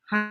Hi.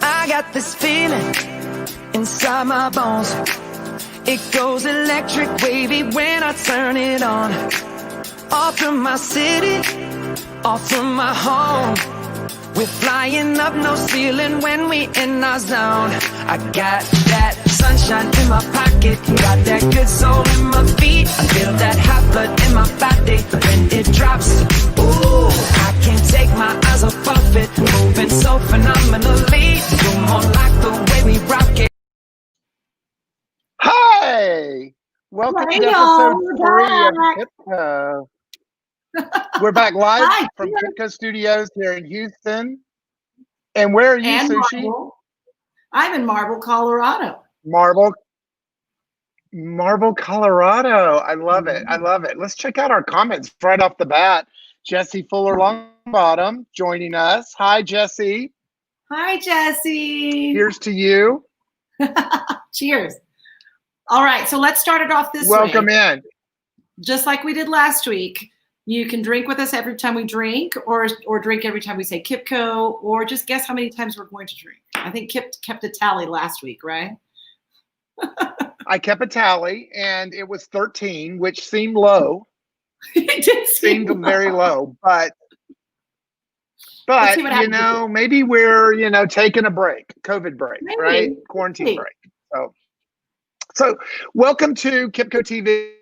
I got this feeling inside my bones. It goes electric wavy when I turn it on. Off from my city, off from my home. We're flying up, no ceiling when we in our zone. I got that sunshine in my pocket, got that good soul in my feet. I feel that hot blood in my body when it drops. Ooh, I can't take my eyes off of it, moving so phenomenally. You're more like the way we rock it. Hi, welcome to episode 3 of KipCo. We're back live from KipCo Studios here in Houston. And where are you, Sushi? Marble. I'm in Marble, Colorado. Marble, Colorado. I love it. I love it. Let's check out our comments right off the bat. Jesse Fuller Longbottom joining us. Hi, Jesse. Hi, Jesse. Here's to you. Cheers. All right, so let's start it off this way. Welcome in. Just like we did last week. You can drink with us every time we drink, or drink every time we say KipCo, or just guess how many times we're going to drink. I think Kip kept a tally last week, right? I kept a tally, and it was 13, which seemed low. It did seem very low, but you know, maybe we're taking a break, COVID break, maybe. Right? Quarantine break. So welcome to KipCo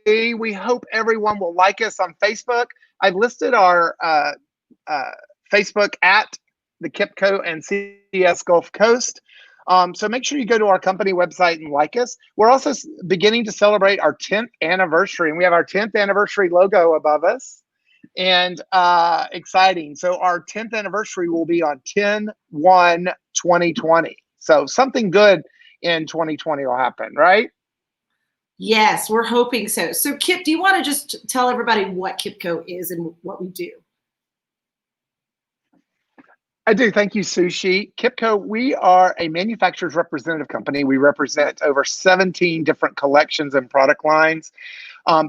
TV. We hope everyone will like us on Facebook. I've listed our Facebook at the KipCo and CS Gulf Coast. So make sure you go to our company website and like us. We're also beginning to celebrate our 10th anniversary, and we have our 10th anniversary logo above us. And exciting. So our 10th anniversary will be on 10/1/2020. So something good in 2020 will happen, right? Yes, we're hoping so. So Kip, do you want to just tell everybody what KipCo is and what we do? I do. Thank you, Sushi. KipCo, we are a manufacturer's representative company. We represent over 17 different collections and product lines.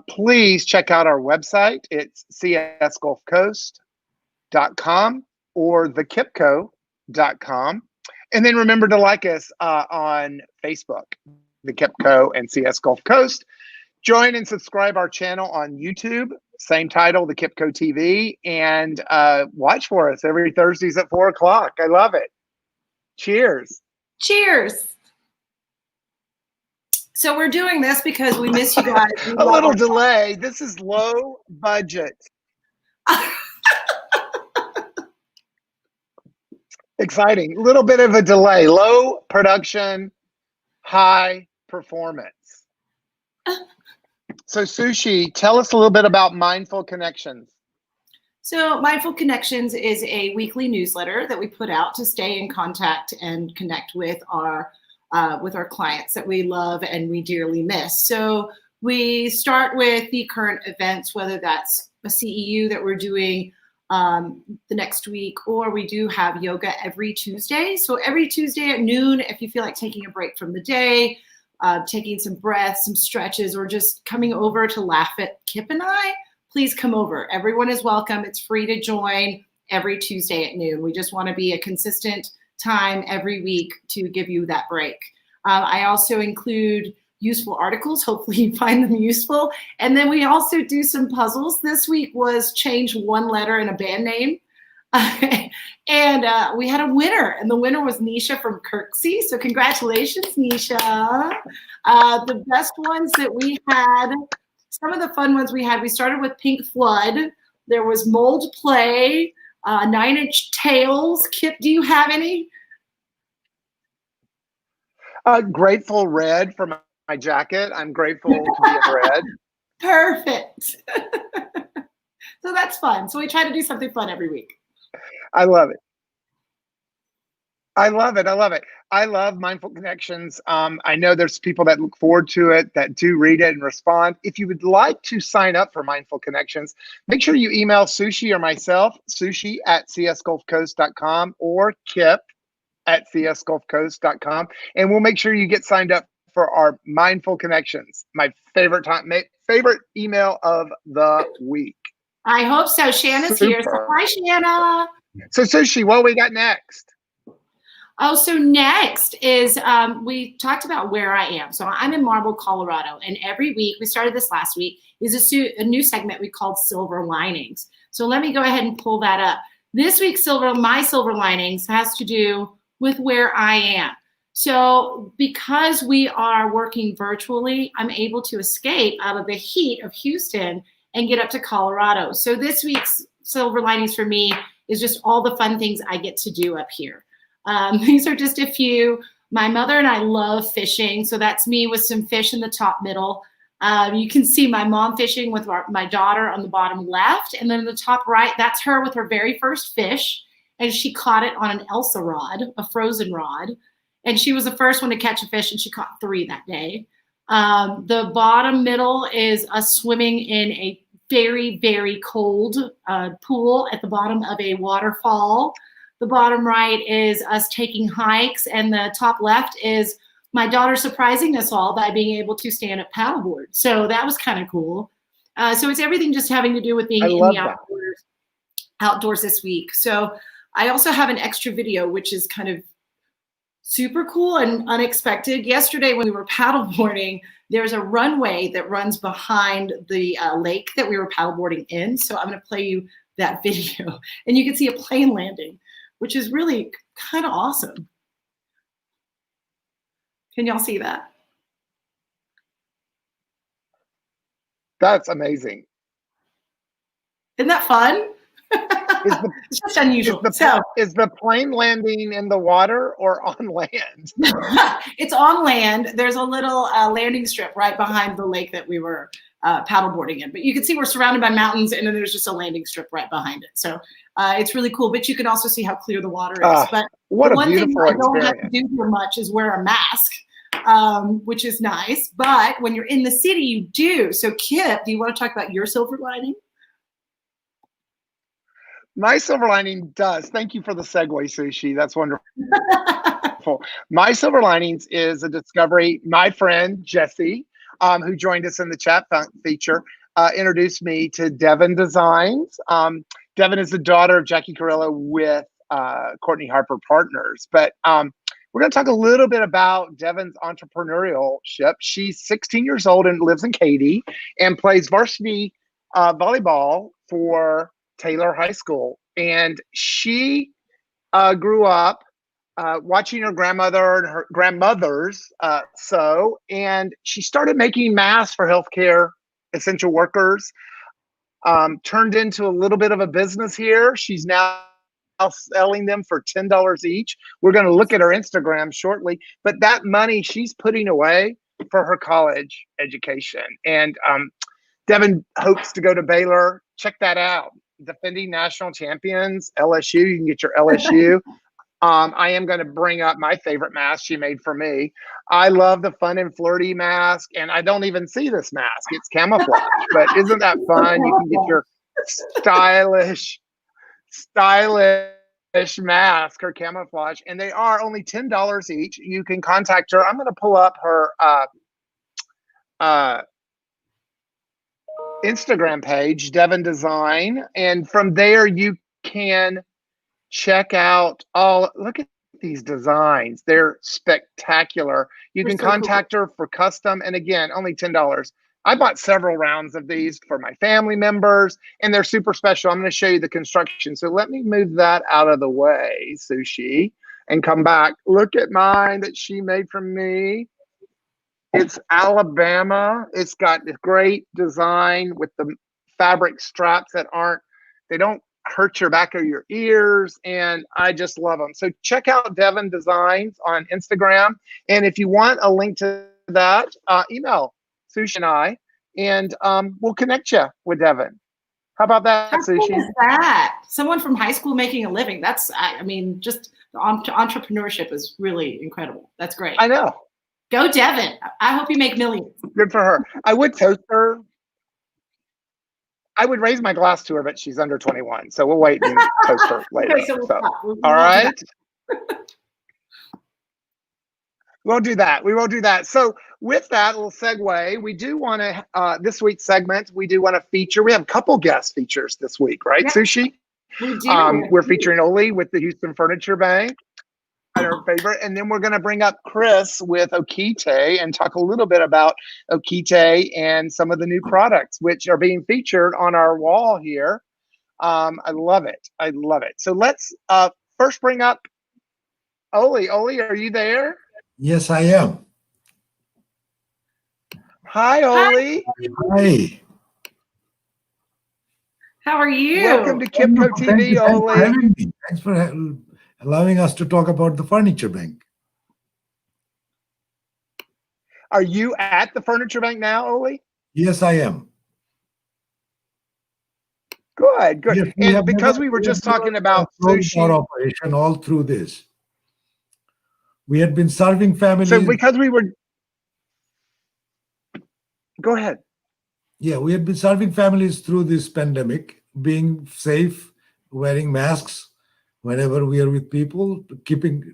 Please check out our website. It's csgulfcoast.com or thekipco.com. And then remember to like us on Facebook, the KipCo and CS Gulf Coast. Join and subscribe our channel on YouTube, same title, the KipCo TV, and watch for us every Thursdays at 4 o'clock. I love it. Cheers. Cheers. So we're doing this because we miss you guys. A little delay. This is low budget. Exciting. A little bit of a delay. Low production, high performance. So Sushi, tell us a little bit about Mindful Connections. So Mindful Connections is a weekly newsletter that we put out to stay in contact and connect with our clients that we love and we dearly miss. So we start with the current events, whether that's a CEU that we're doing the next week, or we do have yoga every Tuesday. So every Tuesday at noon, if you feel like taking a break from the day, taking some breaths, some stretches, or just coming over to laugh at Kip and I, please come over. Everyone is welcome. It's free to join every Tuesday at noon. We just want to be a consistent time every week to give you that break. I also include useful articles. Hopefully you find them useful. And then we also do some puzzles. This week was change one letter in a band name. And we had a winner, and the winner was Nisha from Kirksey. So congratulations, Nisha. The best ones that we had, some of the fun ones we had, we started with Pink Flood. There was Mold Play, 9 Inch Tails. Kip, do you have any? Grateful Red for my jacket. I'm grateful to be in red. Perfect. So that's fun. So we try to do something fun every week. I love it. I love it. I love it. I love Mindful Connections. I know there's people that look forward to it, that do read it and respond. If you would like to sign up for Mindful Connections, make sure you email Sushi or myself, sushi@csgulfcoast.com or kip@csgulfcoast.com. And we'll make sure you get signed up for our Mindful Connections, my favorite email of the week. I hope so. Shanna's here. So hi, Shanna. So Sushi, what we got next? Oh, so next is we talked about where I am. So I'm in Marble, Colorado, and every week, we started this last week, is a new segment we called Silver Linings. So let me go ahead and pull that up. This week, my Silver Linings has to do with where I am. So because we are working virtually, I'm able to escape out of the heat of Houston and get up to Colorado. So this week's Silver Linings for me is just all the fun things I get to do up here. These are just a few. My mother and I love fishing. So that's me with some fish in the top middle. You can see my mom fishing with my daughter on the bottom left. And then in the top right, that's her with her very first fish. And she caught it on an Elsa rod, a frozen rod. And she was the first one to catch a fish, and she caught 3 that day. The bottom middle is us swimming in a very, very cold pool at the bottom of a waterfall. The bottom right is us taking hikes, and the top left is my daughter surprising us all by being able to stand up paddleboard. So that was kind of cool. So it's everything just having to do with being in the outdoors this week. So I also have an extra video, which is kind of super cool and unexpected. Yesterday when we were paddleboarding, there's a runway that runs behind the lake that we were paddleboarding in. So I'm going to play you that video, and you can see a plane landing, which is really kind of awesome. Can y'all see that? That's amazing. Isn't that fun? It's just unusual. Is the plane landing in the water or on land? It's on land. There's a little landing strip right behind the lake that we were paddleboarding in. But you can see we're surrounded by mountains, and then there's just a landing strip right behind it. So it's really cool. But you can also see how clear the water is. But what the a one thing beautiful I don't experience. have to do here much is wear a mask, which is nice. But when you're in the city, you do. So Kip, do you want to talk about your silver lining? My silver lining does. Thank you for the segue, Sushi. That's wonderful. My silver linings is a discovery. My friend, Jesse, who joined us in the chat feature, introduced me to Devon Designs. Devon is the daughter of Jackie Carrillo with Courtney Harper Partners. But we're going to talk a little bit about Devon's entrepreneurship. She's 16 years old and lives in Katy and plays varsity volleyball for Taylor High School. And she grew up watching her grandmother and her grandmothers sew, and she started making masks for healthcare essential workers. Turned into a little bit of a business here. She's now selling them for $10 each. We're going to look at her Instagram shortly, but that money she's putting away for her college education. And Devon hopes to go to Baylor. Check that out. Defending national champions, LSU. You can get your LSU. I am going to bring up my favorite mask she made for me. I love the fun and flirty mask, and I don't even see this mask. It's camouflage, but isn't that fun? You can get your stylish mask or camouflage, and they are only $10 each. You can contact her. I'm going to pull up her Instagram page, Devon Design, and from there you can check out look at these designs. They're spectacular. You can contact her for custom, and again, only $10. I bought several rounds of these for my family members, and they're super special. I'm going to show you the construction. So let me move that out of the way, Sushi, and come back. Look at mine that she made for me. It's Alabama. It's got a great design with the fabric straps that they don't hurt your back of your ears, and I just love them. So check out Devon Designs on Instagram, and if you want a link to that, email Sushi and I, and we'll connect you with Devin. How about that, How cool Sushi? is that? Someone from high school making a living. That's, I mean, just the entrepreneurship is really incredible. That's great. I know. Go Devin. I hope you make millions. Good for her. I would toast her. I would raise my glass to her, but she's under 21, so we'll wait and toast her later. Okay, so we'll stop. All right. We'll do that. We will do that. So with that little segue, we do want to, this week's segment, we do want to feature, we have a couple guest features this week, right, Sushi? We do. We're featuring Oli with the Houston Furniture Bank, our favorite. And then we're going to bring up Chris with Okite and talk a little bit about Okite and some of the new products, which are being featured on our wall here. I love it. I love it. So let's first bring up Oli. Oli, are you there? Yes, I am. Hi, Oli. Hi. How are you? Welcome to KipCo TV, Oli. Thanks for allowing us to talk about the Furniture Bank. Are you at the Furniture Bank now, Oli? Yes, I am. Good, good. Yes, and because we were just talking about sushi, our operation all through this. We had been serving families. So because we were, go ahead. Yeah, we had been serving families through this pandemic, being safe, wearing masks whenever we are with people,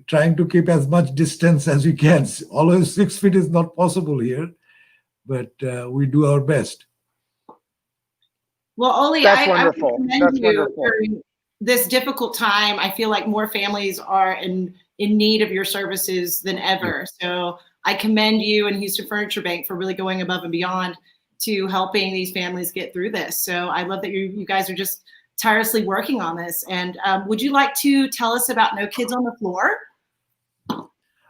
trying to keep as much distance as we can. Although 6 feet is not possible here, but we do our best. Well, Oli, That's I wonderful. commend That's you wonderful. during this difficult time. I feel like more families are in need of your services than ever. So I commend you and Houston Furniture Bank for really going above and beyond to helping these families get through this. So I love that you guys are just tirelessly working on this. And would you like to tell us about No Kids on the Floor?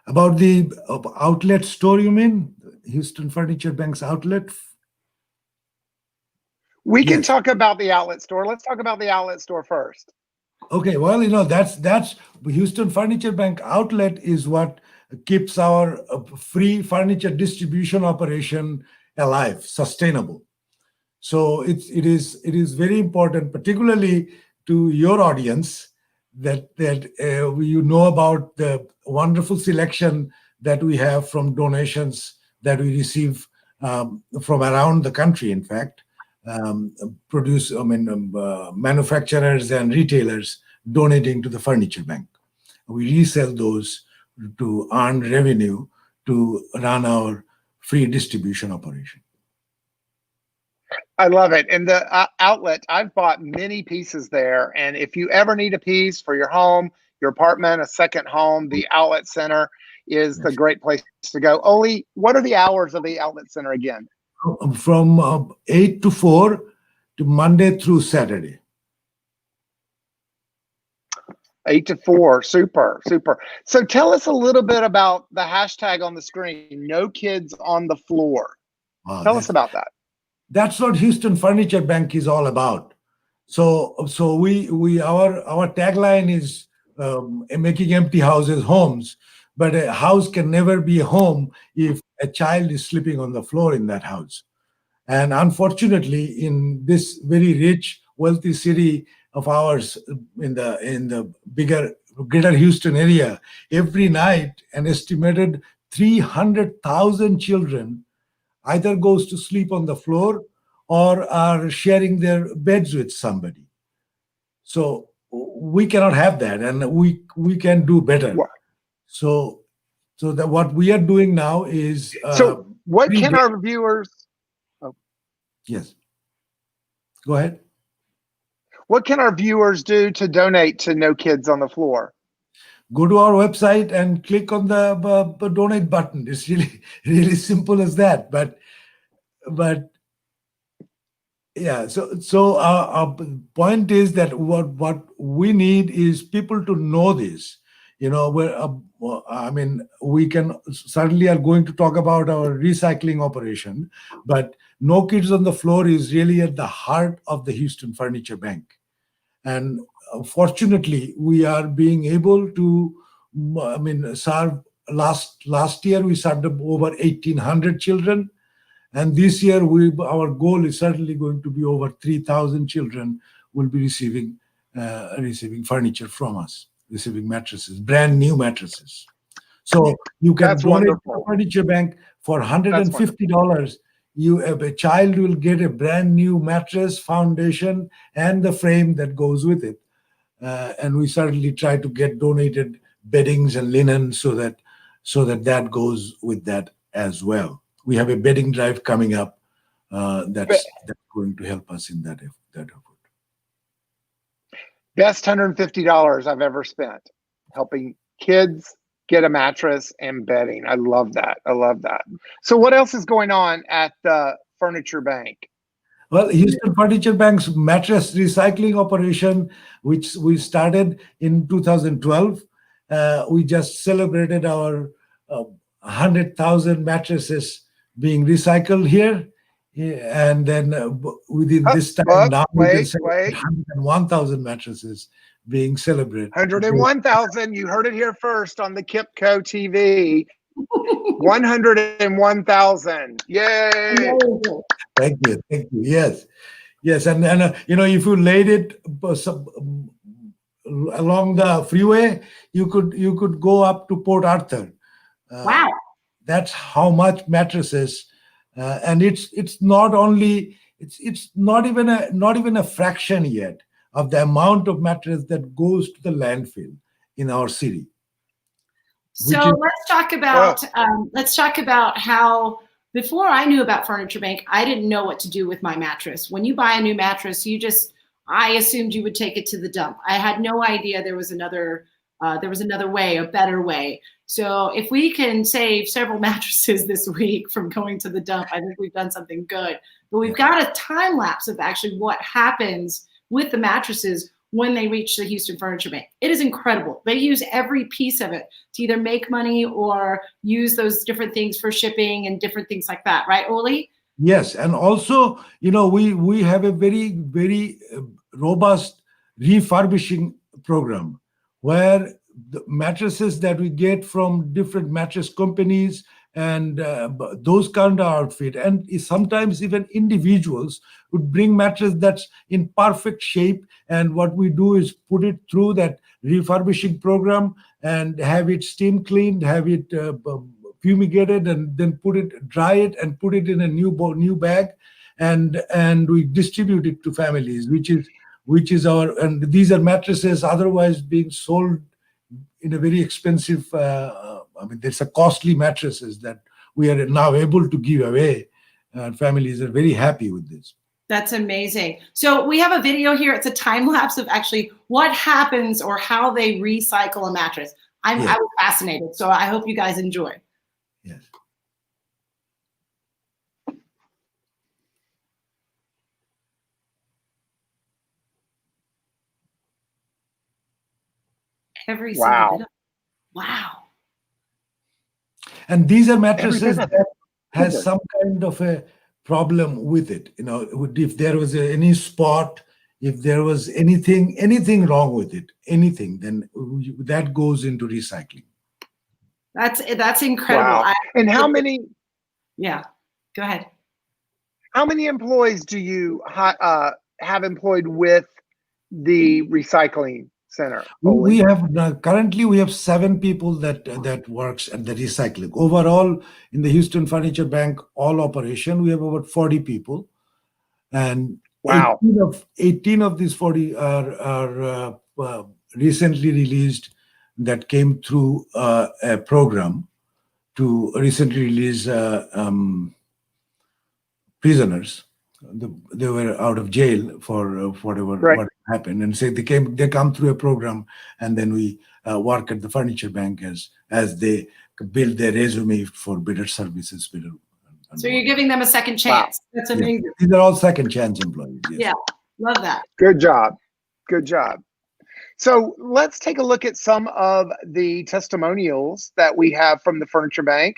About the outlet store, you mean? Houston Furniture Bank's outlet? We can talk about the outlet store. Let's talk about the outlet store first. Okay, well, that's Houston Furniture Bank outlet is what keeps our free furniture distribution operation alive, sustainable. So it is very important, particularly to your audience, that you know about the wonderful selection that we have from donations that we receive from around the country. In fact, manufacturers and retailers donating to the Furniture Bank. We resell those to earn revenue to run our free distribution operation. I love it. And the outlet, I've bought many pieces there. And if you ever need a piece for your home, your apartment, a second home, the outlet center is the great place to go. Oli, what are the hours of the outlet center again? From 8 to 4 to Monday through Saturday. 8 to 4. Super, super. So tell us a little bit about the hashtag on the screen, No Kids on the Floor. Tell us about that. That's what Houston Furniture Bank is all about. So our tagline is making empty houses homes, but a house can never be a home if a child is sleeping on the floor in that house. And unfortunately, in this very rich, wealthy city of ours, in the bigger greater Houston area, every night an estimated 300,000 children either goes to sleep on the floor or are sharing their beds with somebody. So we cannot have that, and we can do better. So that what we are doing now is. So what can our viewers? Oh. Yes. Go ahead. What can our viewers do to donate to No Kids on the Floor? Go to our website and click on the donate button. It's really simple as that. But yeah. So our point is that what we need is people to know this. We can certainly are going to talk about our recycling operation, but No Kids on the Floor is really at the heart of the Houston Furniture Bank. And fortunately, we are being able to, serve. Last year, we served over 1,800 children. And this year, our goal is certainly going to be over 3,000 children will be receiving furniture from us, receiving mattresses, brand new mattresses. So you can That's donate to wonderful. the Furniture Bank for $150. A child will get a brand new mattress, foundation, and the frame that goes with it. And we certainly try to get donated beddings and linen so that goes with that as well. We have a bedding drive coming up that's going to help us in that effort. Best $150 I've ever spent helping kids get a mattress and bedding. I love that. I love that. So what else is going on at the Furniture Bank? Well, Houston Furniture Bank's mattress recycling operation, which we started in 2012, we just celebrated our 100,000 mattresses being recycled here. And then within this time, now we can celebrate 101,000 mattresses being celebrated. 101,000. You heard it here first on the KipCo TV. 101,000. Yay! Thank you. Yes. And if you laid it along the freeway, you could go up to Port Arthur. Wow. That's how much mattresses, and it's not even a fraction yet of the amount of mattress that goes to the landfill in our city. So let's talk about how, before I knew about Furniture Bank, I didn't know what to do with my mattress. When you buy a new mattress, I assumed you would take it to the dump. I had no idea there was another way, a better way. So if we can save several mattresses this week from going to the dump, I think we've done something good. But we've got a time lapse of actually what happens with the mattresses when they reach the Houston Furniture Bank. It is incredible. They use every piece of it to either make money or use those different things for shipping and different things like that. Right, Oli? Yes. And also, we have a very, very robust refurbishing program where the mattresses that we get from different mattress companies and those kind of outfit, and sometimes even individuals would bring mattress that's in perfect shape, and what we do is put it through that refurbishing program and have it steam cleaned, have it fumigated, and then dry it and put it in a new bag, and we distribute it to families, which is and these are mattresses otherwise being sold in a very expensive, there's a costly mattresses that we are now able to give away, and families are very happy with this. That's amazing. So we have a video here. It's a time lapse of actually what happens or how they recycle a mattress. I was fascinated, so I hope you guys enjoy. Yes. Every single bit of, wow. And these are mattresses that has some kind of a problem with it. If there was any spot, if there was anything wrong with it, then that goes into recycling. That's incredible. Wow. And how many? Yeah, go ahead. How many employees do you have employed with the recycling center? We have currently 7 people that works at the recycling. Overall, in the Houston Furniture Bank all operation, we have about 40 people, and wow, 18 of these 40 are recently released. That came through a program to recently release prisoners. They were out of jail for what happened, and so they come through a program, and then we work at the Furniture Bank as they build their resume for better services. So you're giving them a second chance. Wow. That's amazing. Yes. These are all second chance employees. Yes. Yeah, love that. Good job. So let's take a look at some of the testimonials that we have from the Furniture Bank.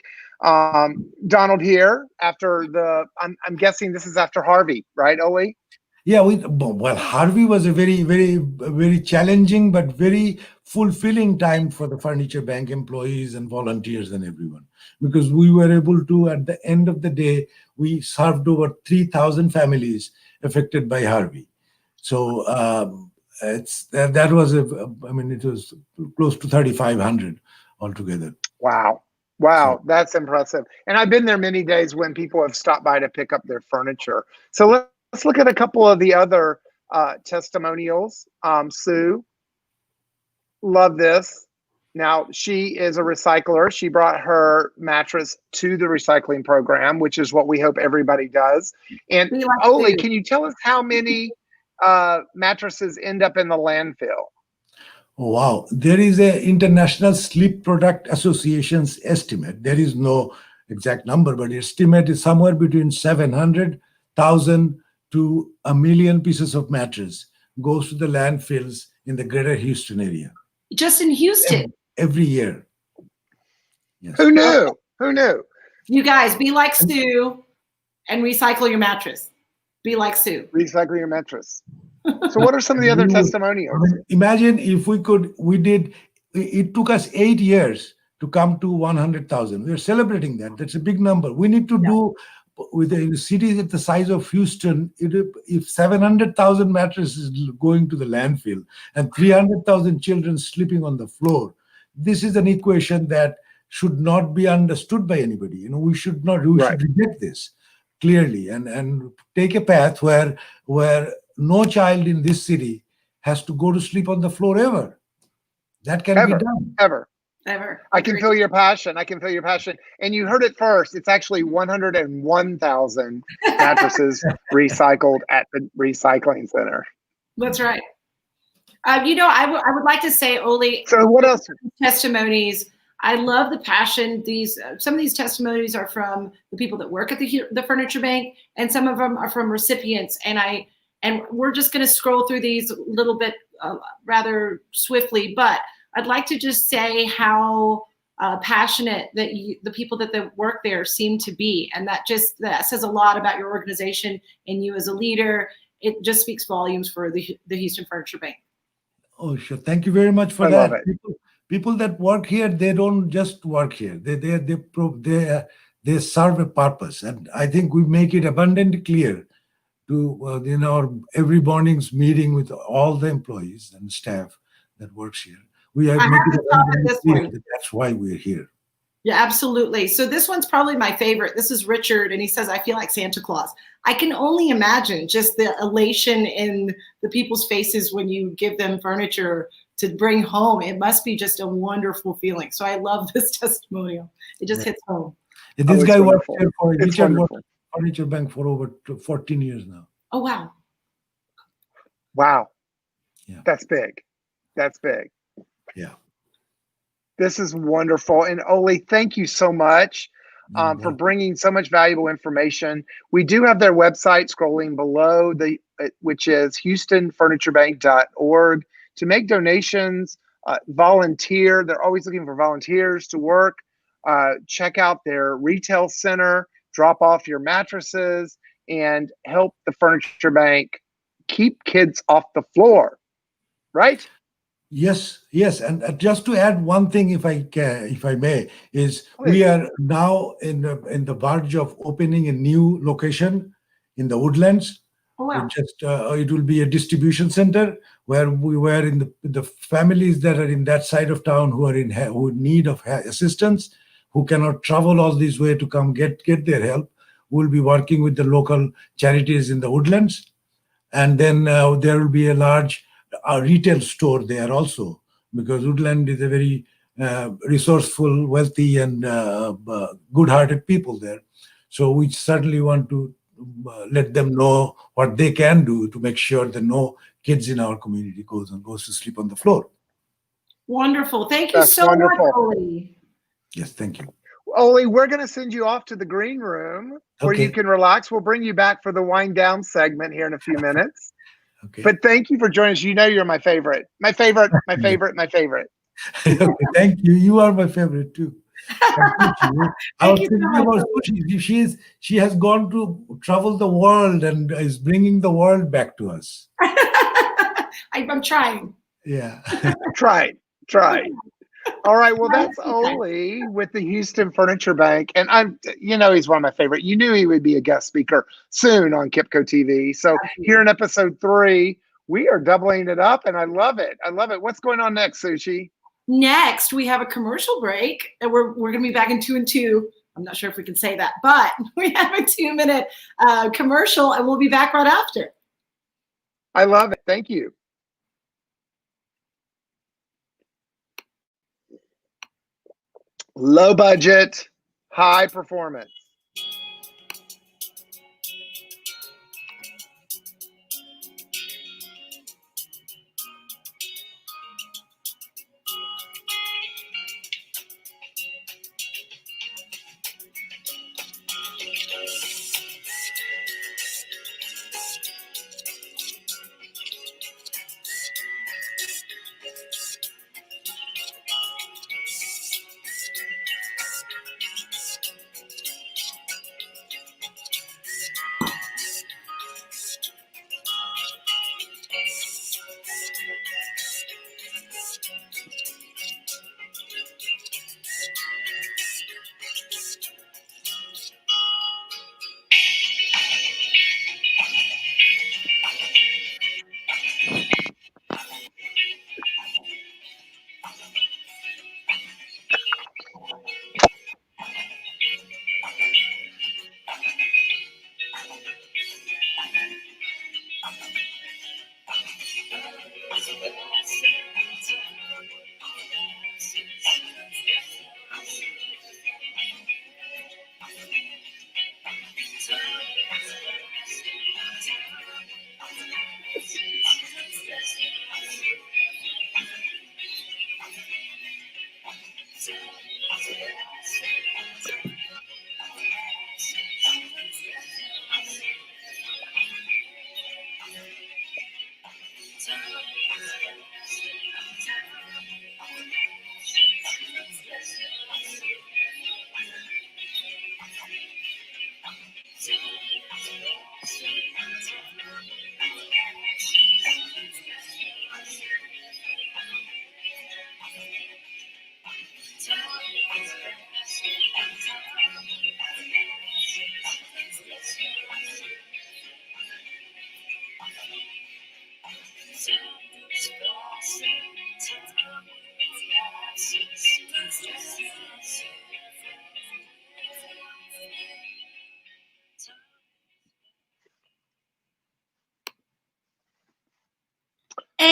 Donald here, I'm guessing this is after Harvey, right, Oli? Yeah, well, Harvey was a very, very, very challenging but very fulfilling time for the Furniture Bank employees and volunteers and everyone. because we were able to, at the end of the day, we served over 3,000 families affected by Harvey. So that was, it was close to 3,500 altogether. Wow. Wow, that's impressive. And I've been there many days when people have stopped by to pick up their furniture. So let's look at a couple of the other testimonials. Sue, love this. Now, she is a recycler. She brought her mattress to the recycling program, which is what we hope everybody does. And Oli, can you tell us how many mattresses end up in the landfill? Oh, wow. There is an International Sleep Product Association's estimate. There is no exact number, but the estimate is somewhere between 700,000 to 1 million pieces of mattress goes to the landfills in the greater Houston area. Just in Houston? Every year. Yes. Who knew? Who knew? You guys, be like Sue and recycle your mattress. Be like Sue. Recycle your mattress. So what are some of the other testimonials? Imagine if it took us 8 years to come to 100,000. We're celebrating that. That's a big number. We need to do, with a city the size of Houston, if 700,000 mattresses going to the landfill and 300,000 children sleeping on the floor, this is an equation that should not be understood by anybody. We should reject this clearly and take a path where no child in this city has to go to sleep on the floor ever. That can be done. Ever. I can Agreed. feel your passion. I can feel your passion. And you heard it first. It's actually 101,000 mattresses recycled at the recycling center. That's right. I would like to say, Oli. So what else? Testimonies. I love the passion. Some of these testimonies are from the people that work at the furniture bank, and some of them are from recipients. And we're just going to scroll through these a little bit rather swiftly, but I'd like to just say how passionate that the people that work there seem to be. And that says a lot about your organization and you as a leader. It just speaks volumes for the Houston Furniture Bank. Oh, sure. Thank you very much for that. People that work here, they don't just work here. They serve a purpose. And I think we make it abundantly clear to in our every morning's meeting with all the employees and staff that works here. We have made it abundantly clear that that's why we're here. Yeah, absolutely. So this one's probably my favorite. This is Richard, and he says, I feel like Santa Claus. I can only imagine just the elation in the people's faces when you give them furniture to bring home. It must be just a wonderful feeling. So I love this testimonial. It just hits home. This guy worked here for Furniture Bank for over 14 years now. Oh, wow. Wow. Yeah. That's big. That's big. Yeah. This is wonderful. And Oli, thank you so much for bringing so much valuable information. We do have their website scrolling below, which is houstonfurniturebank.org, to make donations, volunteer. They're always looking for volunteers to work. Check out their retail center, drop off your mattresses, and help the Furniture Bank keep kids off the floor, right? Yes. And just to add one thing, if I may, is we are now in the verge of opening a new location in the Woodlands. Oh, wow. It will be a distribution center where we were in the families that are in that side of town who are in need of assistance, who cannot travel all this way to come get their help. We'll be working with the local charities in the Woodlands, and then there will be a large retail store there also, because Woodland is a very resourceful, wealthy, and good-hearted people there. So we certainly want to let them know what they can do to make sure that no kids in our community goes to sleep on the floor. Wonderful. Thank you so much, Oli. Yes, thank you. Oli, we're going to send you off to the green room where you can relax. We'll bring you back for the wind down segment here in a few minutes. Okay. But thank you for joining us. You know you're my favorite. My favorite. Okay, thank you. You are my favorite too. I was thinking about Sushi. She has gone to travel the world and is bringing the world back to us. I'm trying. Yeah. Try. All right. Well, that's Oli with the Houston Furniture Bank. And he's one of my favorite. You knew he would be a guest speaker soon on KipCo TV. So here in episode 3, we are doubling it up and I love it. I love it. What's going on next, Sushi? Next, we have a commercial break and we're going to be back in 2 and 2. I'm not sure if we can say that, but we have a 2-minute commercial and we'll be back right after. I love it. Thank you. Low budget, high performance.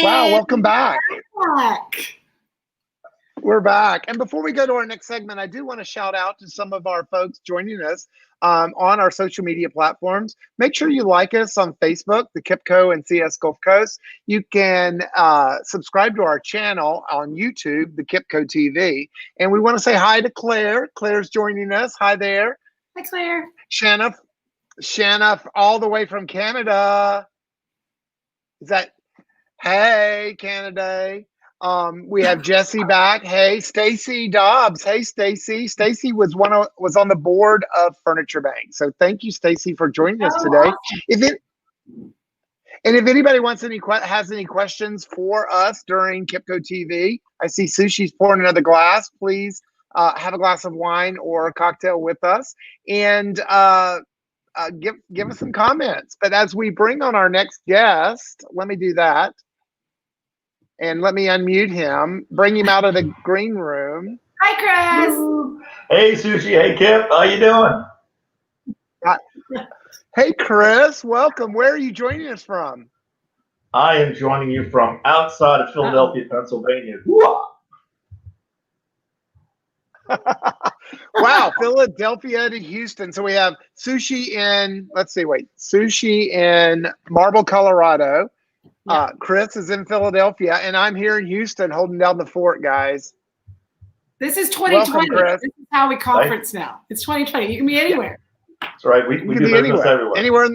Wow, welcome back. We're back. And before we go to our next segment, I do want to shout out to some of our folks joining us on our social media platforms. Make sure you like us on Facebook, the KipCo and CS Gulf Coast. You can subscribe to our channel on YouTube, the KipCo TV. And we want to say hi to Claire. Claire's joining us. Hi there. Hi, Claire. Shanna, all the way from Canada. Hey, Canada. We have Jesse back. Hey, Stacy Dobbs. Hey, Stacy. Stacy was on the board of Furniture Bank. So thank you, Stacy, for joining us today. Awesome. If anybody has any questions for us during KipCo TV, I see Sushi's pouring another glass. Please have a glass of wine or a cocktail with us, and give us some comments. But as we bring on our next guest, let me do that. And let me unmute him, bring him out of the green room. Hi, Chris. Hey, Sushi. Hey, Kip. How you doing? Hey, Chris. Welcome. Where are you joining us from? I am joining you from outside of Philadelphia, Pennsylvania. Wow, Philadelphia to Houston. So we have Sushi in Marble, Colorado. Chris is in Philadelphia, and I'm here in Houston holding down the fort, guys. This is 2020. Welcome, this is how we conference now. It's 2020. You can be anywhere. That's right. We do business everywhere. Anywhere,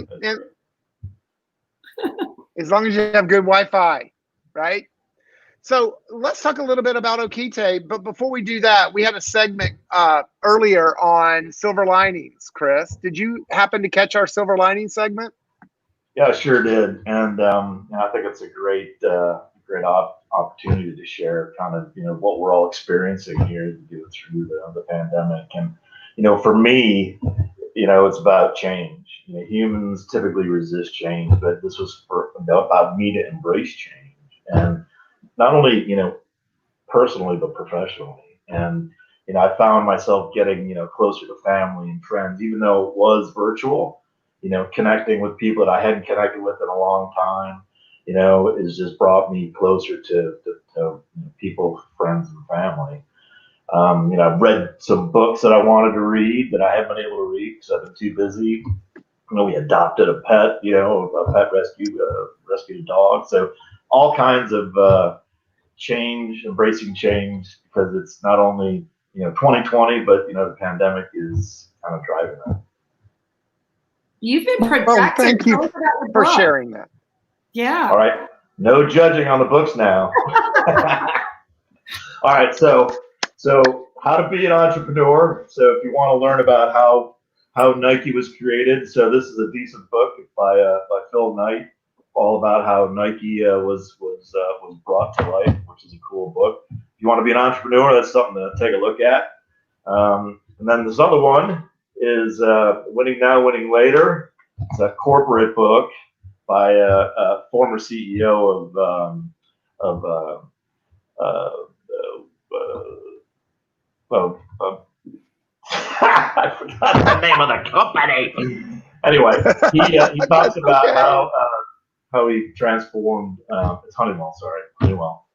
as long as you have good Wi-Fi, right? So let's talk a little bit about Okite. But before we do that, we had a segment earlier on silver linings. Chris, did you happen to catch our silver lining segment? Yeah, I sure did, and I think it's a great great opportunity to share kind of, what we're all experiencing here to go through the pandemic. And, for me, it's about change. Humans typically resist change, but this was about me to embrace change. And not only, personally, but professionally. And, I found myself getting, closer to family and friends, even though it was virtual, connecting with people that I hadn't connected with in a long time, has just brought me closer to people, friends, and family. I've read some books that I wanted to read that I haven't been able to read because I've been too busy. We adopted a pet, a pet rescued a dog. So all kinds of change, embracing change, because it's not only 2020, but the pandemic is kind of driving that. You've been productive. Well, thank you for sharing that. Yeah. All right. No judging on the books now. All right. So how to be an entrepreneur. So if you want to learn about how Nike was created, so this is a decent book by Phil Knight, all about how Nike was brought to life, which is a cool book. If you want to be an entrepreneur, that's something to take a look at. And then this other one is Winning Now, Winning Later. It's a corporate book by a former CEO I forgot the name of the company. Anyway, he talks about how he transformed. It's Honeywell. Sorry, Honeywell.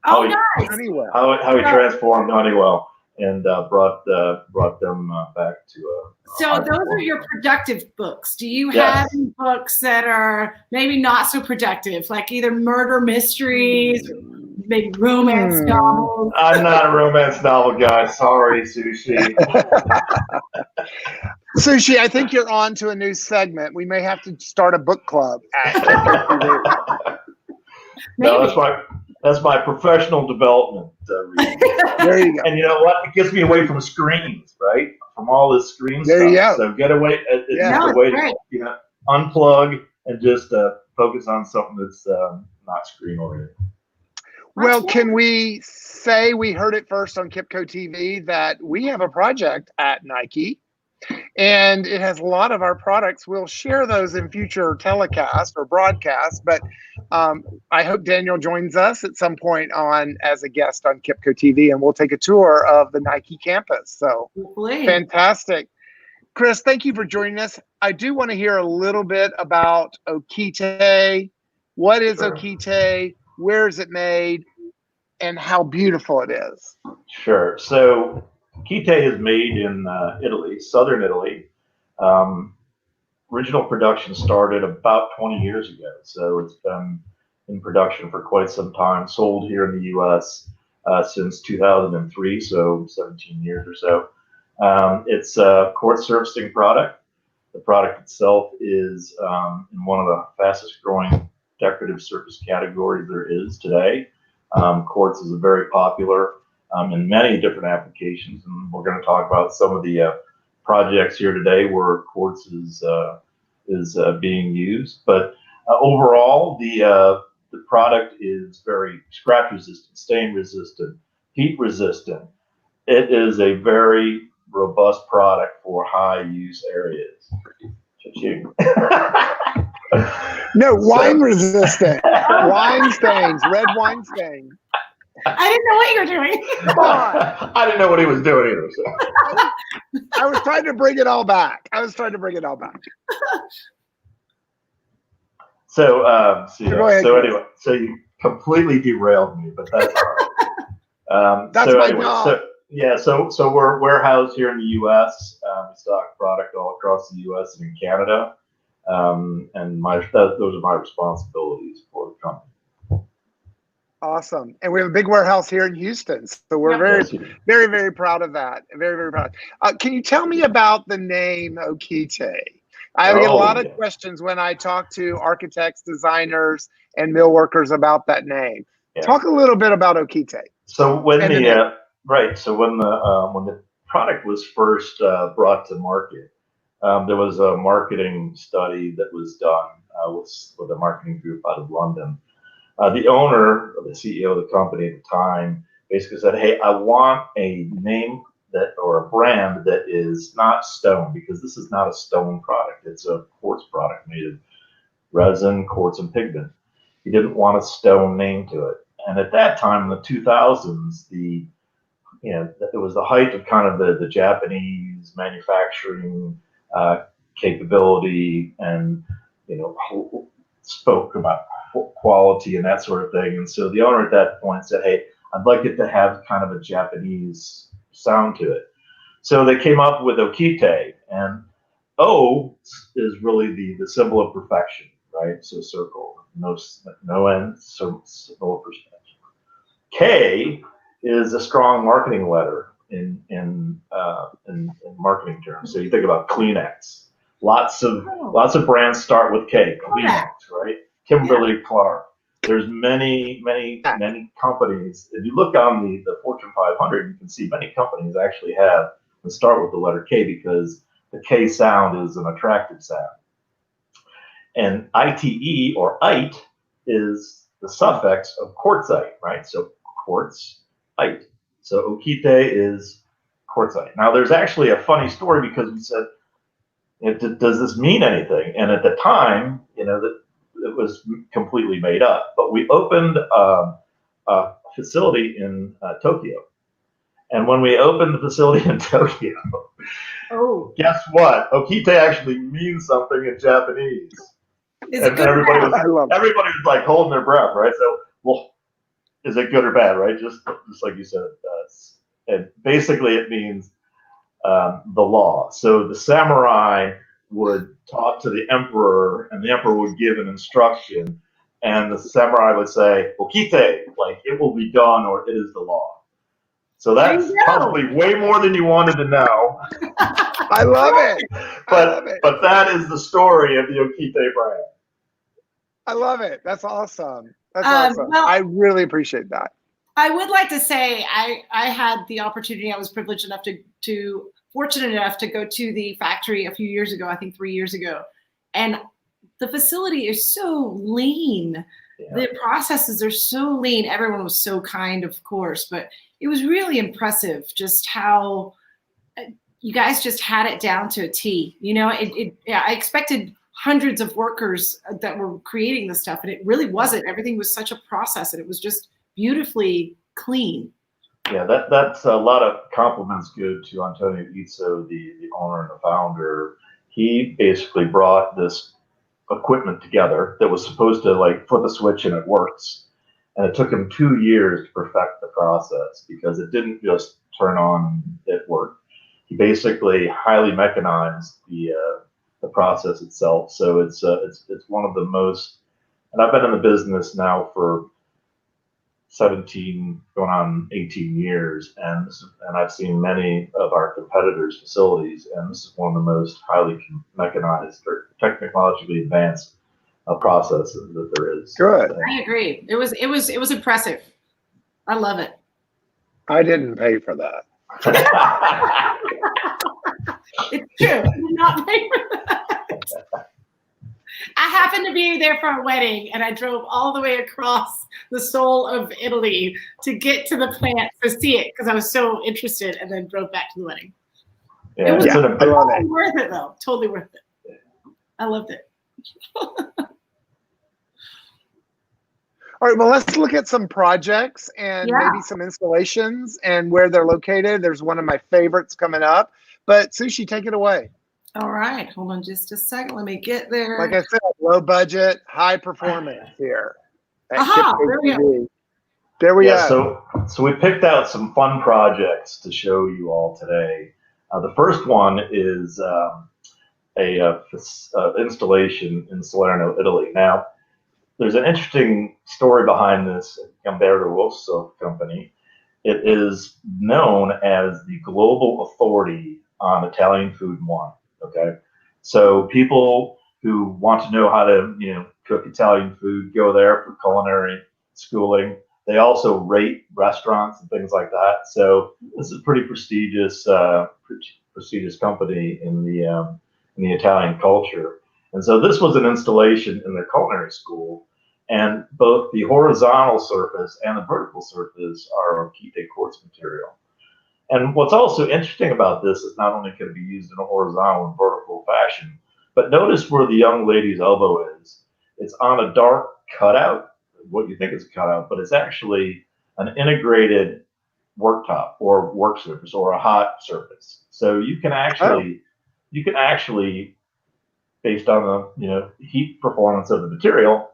Oh, nice. Honeywell. How he transformed Honeywell and brought them back to. So those are your productive books. Do you have any books that are maybe not so productive, like either murder mysteries, or maybe romance novels? I'm not a romance novel guy. Sorry, Sushi. Sushi, I think you're on to a new segment. We may have to start a book club. No, that's my professional development. There you go. And you know what? It gets me away from screens, right? From all this screen there stuff. You go. So get away. It's a way to unplug and just focus on something that's not screen oriented. Well, can we say we heard it first on KipCo TV that we have a project at Nike, and it has a lot of our products. We'll share those in future telecasts or broadcasts, but I hope Daniel joins us at some point as a guest on KipCo TV, and we'll take a tour of the Nike campus. So fantastic. Chris, thank you for joining us. I do want to hear a little bit about Okite. What is Okite? Where is it made? And how beautiful it is. Sure. So Okite is made in Italy, southern Italy. Original production started about 20 years ago. So it's been in production for quite some time, sold here in the U.S. Since 2003, so 17 years or so. It's a quartz surfacing product. The product itself is in one of the fastest growing decorative surface categories there is today. Quartz is very popular in many different applications, and we're going to talk about some of the projects here today where quartz is being used. But overall, the product is very scratch resistant, stain resistant, heat resistant. It is a very robust product for high use areas. No, wine resistant. Wine stains, red wine stain. I didn't know what you were doing. I didn't know what he was doing either. So. I was trying to bring it all back. So, go ahead, so anyway, so you completely derailed me, but that's all right. That's so my anyway, job. So we're warehoused here in the U.S. We stock product all across the U.S. and in Canada. And those are my responsibilities for the company. Awesome. And we have a big warehouse here in Houston. So we're very, very proud of that. Very, very proud. Can you tell me about the name Okite? I get a lot of questions when I talk to architects, designers, and mill workers about that name. Yeah. Talk a little bit about Okite. So when the product was first brought to market, there was a marketing study that was done with a marketing group out of London. The owner, or the CEO of the company at the time, basically said, "Hey, I want a name that or a brand that is not stone, because this is not a stone product. It's a quartz product made of resin, quartz, and pigment." He didn't want a stone name to it. And at that time, in the 2000s, it was the height of kind of the Japanese manufacturing capability, and spoke about quality and that sort of thing. And so the owner at that point said, "Hey, I'd like it to have kind of a Japanese sound to it." So they came up with Okite, and O is really the symbol of perfection, right? So circle, no end, so symbol of perfection. K is a strong marketing letter in marketing terms. So you think about Kleenex. Lots of brands start with K. Kleenex, right? Kimberly Clark. There's many companies. If you look on the Fortune 500, you can see many companies actually have and start with the letter K, because the K sound is an attractive sound. And ITE or ite is the suffix of quartzite, right? So quartzite. So Okite is quartzite. Now there's actually a funny story, because we said, does this mean anything? And at the time, that it was completely made up. But we opened a facility in Tokyo. And when we opened the facility in Tokyo, guess what? Okite actually means something in Japanese. And everybody was like holding their breath, right? So, well, is it good or bad, right? Just like you said, it does. And basically it means the law. So the samurai would talk to the emperor, and the emperor would give an instruction, and the samurai would say, "Okite," like it will be done, or it is the law. So that's probably way more than you wanted to know. I love it. But that is the story of the Okite brand. I love it. That's awesome. That's awesome. Well, I really appreciate that. I would like to say I had the opportunity. I was privileged enough fortunate enough to go to the factory a few years ago, I think 3 years ago. And the facility is so lean. Yeah. The processes are so lean. Everyone was so kind, of course, but it was really impressive just how you guys just had it down to a T. I expected hundreds of workers that were creating this stuff, and it really wasn't. Everything was such a process, and it was just beautifully clean. Yeah, that's a lot of compliments go to Antonio Izzo, the owner and the founder. He basically brought this equipment together that was supposed to like flip a switch and it works. And it took him 2 years to perfect the process, because it didn't just turn on and it worked. He basically highly mechanized the process itself. So it's one of the most, and I've been in the business now for 17 going on 18 years, and I've seen many of our competitors' facilities, and this is one of the most highly mechanized or technologically advanced processes that there is. Good. I agree. It was impressive. I love it. I didn't pay for that. It's true. I did not pay for that. I happened to be there for a wedding, and I drove all the way across the soul of Italy to get to the plant to see it, because I was so interested, and then drove back to the wedding. Yeah, it was totally worth it, though. Totally worth it. I loved it. All right, well, let's look at some projects and maybe some installations and where they're located. There's one of my favorites coming up. But Sushi, take it away. All right, hold on just a second. Let me get there. Like I said, low budget, high performance here. There we go. There we go. So we picked out some fun projects to show you all today. The first one is a installation in Salerno, Italy. Now, there's an interesting story behind this Gambero Rosso company. It is known as the global authority on Italian food and wine. Okay, so people who want to know how to cook Italian food go there for culinary schooling. They also rate restaurants and things like that. So this is a pretty prestigious company in the Italian culture. And so this was an installation in their culinary school, And both the horizontal surface and the vertical surface are Okite quartz material. And what's also interesting about this is not only can it be used in a horizontal and vertical fashion, but notice where the young lady's elbow is. It's on a dark cutout, what you think is a cutout, but it's actually an integrated worktop or work surface or a hot surface. So you can actually, based on the heat performance of the material,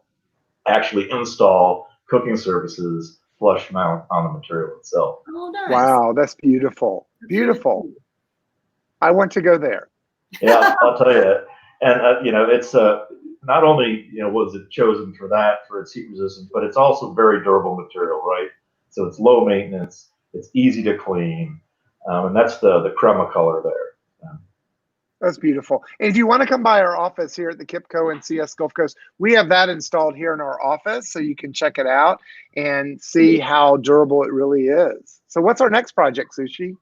actually install cooking surfaces flush mount on the material itself. Oh, nice. Wow, that's beautiful. Beautiful. I want to go there. Yeah, I'll tell you. And it's not only was it chosen for that, for its heat resistance, but it's also very durable material, right? So it's low maintenance, it's easy to clean, and that's the crema color there. That's beautiful. And if you want to come by our office here at the KipCo and CS Gulf Coast, we have that installed here in our office, so you can check it out and see how durable it really is. So what's our next project, Sushi?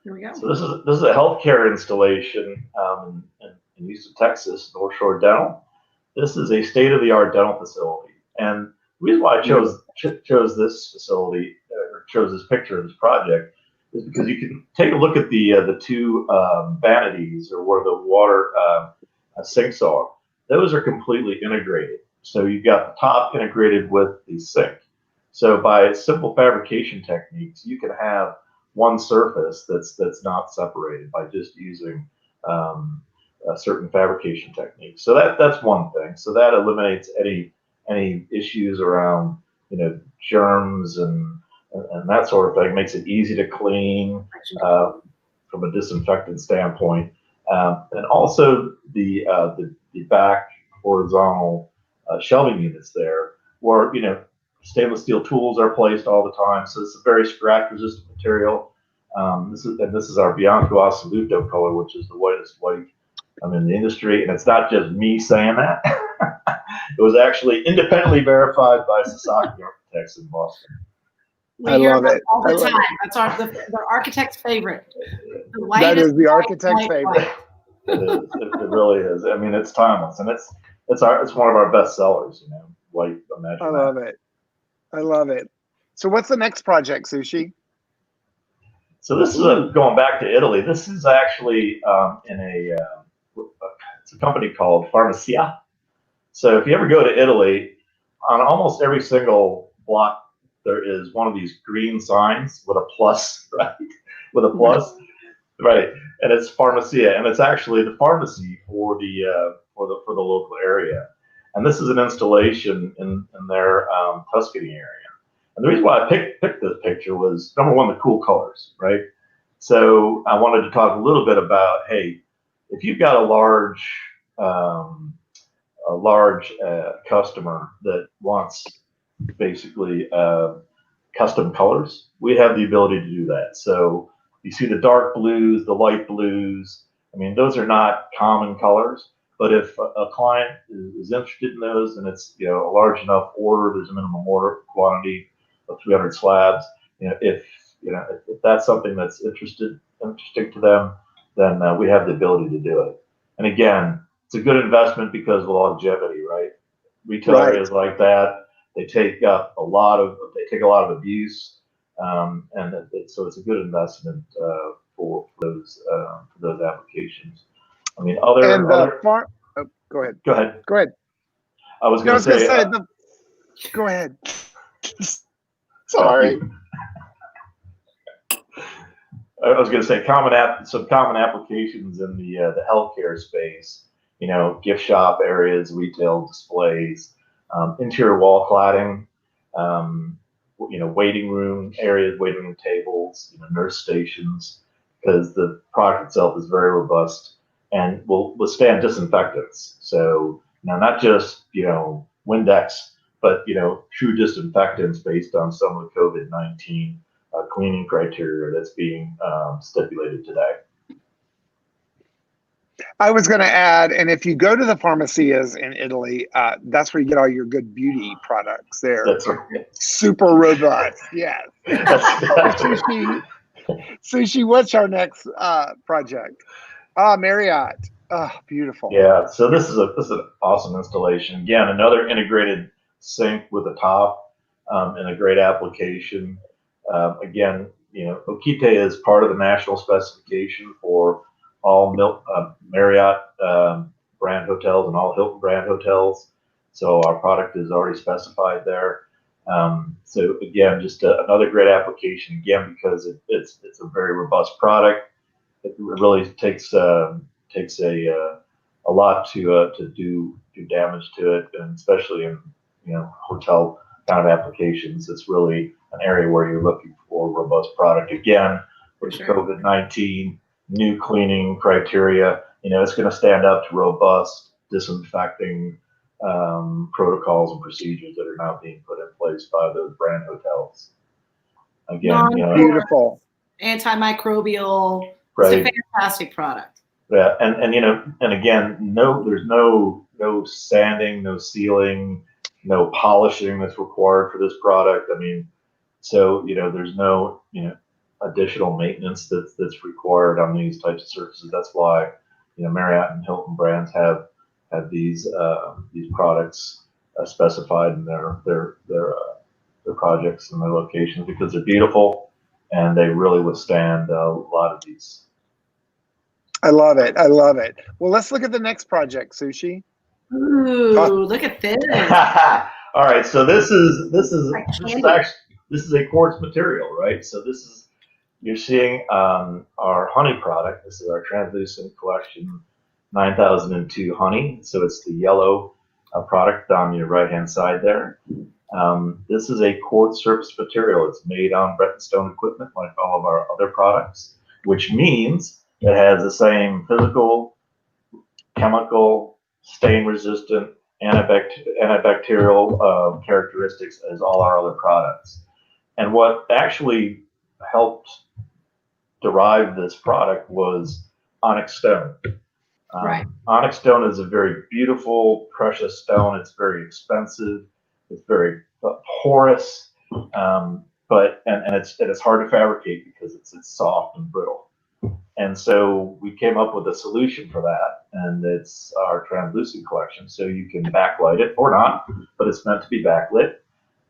Here we go. So this is a healthcare installation in Houston, Texas, North Shore Dental. This is a state-of-the-art dental facility, and the reason why I chose this facility or chose this picture of this project is because you can take a look at the two vanities or where the water sinks are. Those are completely integrated. So you've got the top integrated with the sink. So by simple fabrication techniques, you can have one surface that's not separated by just using certain fabrication techniques. So that's one thing. So that eliminates any issues around germs and that sort of thing. Makes it easy to clean from a disinfectant standpoint, and also the back horizontal shelving units there, where stainless steel tools are placed all the time. So it's a very scratch resistant material. This is our Bianco Assoluto color, which is the whitest white in the industry, and it's not just me saying that. It was actually independently verified by Sasaki Architects in Boston. We I hear love about it. all the I love time. it. That's the architect's favorite. That is the architect's favorite. It is. It really is. I mean, it's timeless, and it's one of our best sellers. White. Imagine I love it. I love it. So what's the next project, Sushi? So this is going back to Italy. This is actually it's a company called Pharmacia. So if you ever go to Italy, on almost every single block there is one of these green signs with a plus, right? With a plus, right? And it's Pharmacia, and it's actually the pharmacy for the local area. And this is an installation in their Tuscany area. And the reason why I picked this picture was, number one, the cool colors, right? So I wanted to talk a little bit about, hey, if you've got a large customer that wants basically custom colors, we have the ability to do that. So you see the dark blues, the light blues. I mean, those are not common colors, but if a client is interested in those and it's a large enough order, there's a minimum order quantity of 300 slabs. If that's something that's interesting to them, then we have the ability to do it. And again, it's a good investment because of the longevity, right? Retail areas like that, they take a lot of abuse, and so it's a good investment for those applications. I mean, Go ahead. Go ahead. Go ahead. I was going to say. Go ahead. Sorry. I was going to say some common applications in the healthcare space. Gift shop areas, retail displays, interior wall cladding, waiting room areas, waiting room tables, nurse stations, because the product itself is very robust and will withstand disinfectants. So not just Windex, but true disinfectants based on some of the COVID-19 cleaning criteria that's being stipulated today. I was going to add, and if you go to the pharmacias in Italy, that's where you get all your good beauty products. They're super robust. Yes. Sushi, what's our next project? Marriott. Oh, beautiful. Yeah, so this is an awesome installation. Again, another integrated sink with a top, and a great application. Again, Okite is part of the national specification for all Marriott brand hotels and all Hilton brand hotels. So our product is already specified there. So again, just another great application. Again, because it's a very robust product. It really takes a lot to do damage to it, and especially in hotel kind of applications. It's really an area where you're looking for a robust product. Again, with the COVID-19 new cleaning criteria, it's going to stand up to robust disinfecting protocols and procedures that are now being put in place by those brand hotels. Again, beautiful, antimicrobial. Right. It's a fantastic product. Yeah, and again, there's no sanding, no sealing, no polishing that's required for this product. I mean, so there's no additional maintenance that's required on these types of surfaces. That's why Marriott and Hilton brands have these products specified in their projects and their locations, because they're beautiful and they really withstand a lot of these. I love it. I love it. Well, let's look at the next project, Sushi. Ooh, look at this. All right, so this is a quartz material, right? So you're seeing our honey product. This is our translucent collection 9002 honey. So it's the yellow product on your right-hand side there. This is a quartz surface material. It's made on Raton stone equipment like all of our other products, which means it has the same physical, chemical, stain-resistant, antibacterial characteristics as all our other products. And what actually helped derive this product was Onyx Stone. Right. Onyx Stone is a very beautiful, precious stone. It's very expensive. It's very porous, but it's hard to fabricate because it's soft and brittle. And so we came up with a solution for that, and it's our translucent collection. So you can backlight it or not, but it's meant to be backlit.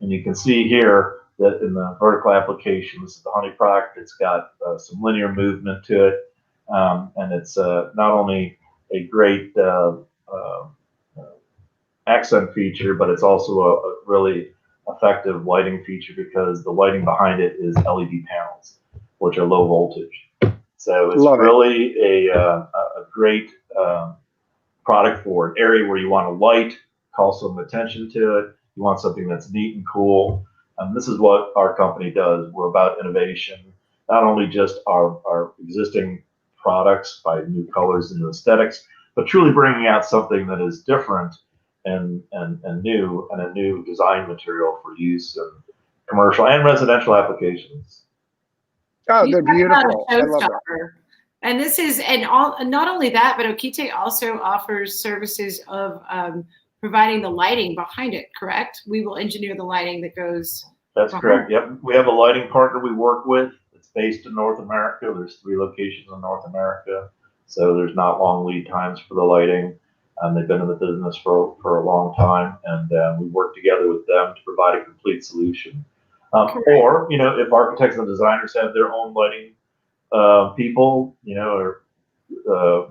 And you can see here that in the vertical application, this is the honey product. It's got some linear movement to it, and it's not only a great accent feature, but it's also a really effective lighting feature, because the lighting behind it is LED panels, which are low voltage. So it's really a great product for an area where you want to light, call some attention to it. You want something that's neat and cool. This is what our company does. We're about innovation, not only just our existing products by new colors and new aesthetics, but truly bringing out something that is different and new, and a new design material for use in commercial and residential applications. Oh, they're beautiful. I love it. And this is, not only that, but Okite also offers services of providing the lighting behind it, correct? We will engineer the lighting that goes. That's correct. Yep. We have a lighting partner we work with. It's based in North America. There's 3 locations in North America. So there's not long lead times for the lighting. They've been in the business for a long time, and we work together with them to provide a complete solution. Or, if architects and designers have their own lighting people, or